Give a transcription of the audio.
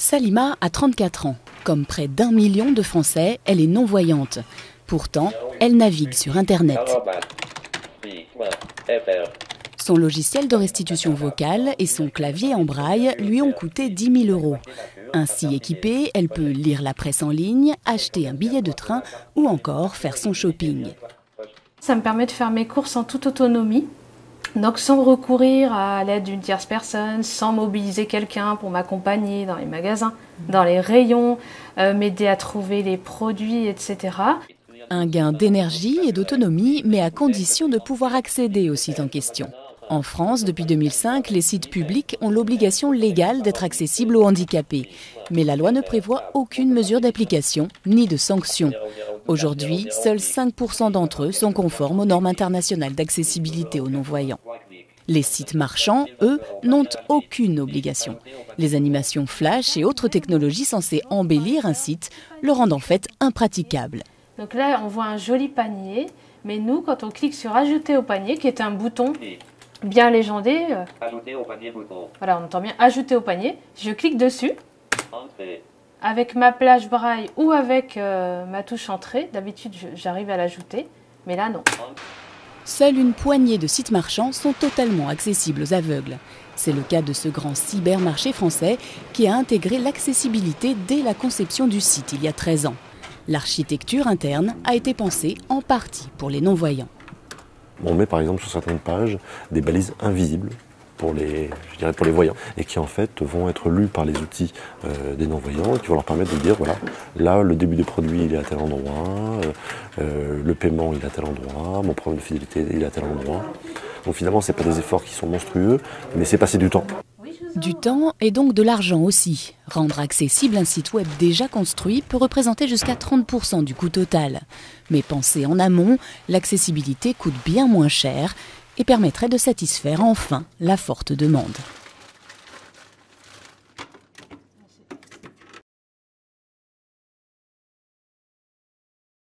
Salima a 34 ans. Comme près d'1 million de Français, elle est non-voyante. Pourtant, elle navigue sur Internet. Son logiciel de restitution vocale et son clavier en braille lui ont coûté 10 000 €. Ainsi équipée, elle peut lire la presse en ligne, acheter un billet de train ou encore faire son shopping. Ça me permet de faire mes courses en toute autonomie, donc sans recourir à l'aide d'une tierce personne, sans mobiliser quelqu'un pour m'accompagner dans les magasins, dans les rayons, m'aider à trouver les produits, etc. Un gain d'énergie et d'autonomie, mais à condition de pouvoir accéder au site en question. En France, depuis 2005, les sites publics ont l'obligation légale d'être accessibles aux handicapés. Mais la loi ne prévoit aucune mesure d'application ni de sanction. Aujourd'hui, seuls 5% d'entre eux sont conformes aux normes internationales d'accessibilité aux non-voyants. Les sites marchands, eux, n'ont aucune obligation. Les animations flash et autres technologies censées embellir un site le rendent en fait impraticable. Donc là, on voit un joli panier, mais nous, quand on clique sur « Ajouter au panier », qui est un bouton bien légendé, Ajouter au panier bouton. voilà, on entend bien « Ajouter au panier », je clique dessus, avec ma plage braille ou avec ma touche entrée. D'habitude, j'arrive à l'ajouter, mais là, non. Seule une poignée de sites marchands sont totalement accessibles aux aveugles. C'est le cas de ce grand cybermarché français qui a intégré l'accessibilité dès la conception du site il y a 13 ans. L'architecture interne a été pensée en partie pour les non-voyants. On met par exemple sur certaines pages des balises invisibles pour les voyants et qui en fait vont être lues par les outils des non-voyants et qui vont leur permettre de dire voilà, là le début du produit il est à tel endroit, le paiement il est à tel endroit, mon problème de fidélité il est à tel endroit. Donc finalement c'est pas des efforts qui sont monstrueux, mais c'est passer du temps. Du temps et donc de l'argent aussi. Rendre accessible un site web déjà construit peut représenter jusqu'à 30% du coût total. Mais pensé en amont, l'accessibilité coûte bien moins cher et permettrait de satisfaire enfin la forte demande.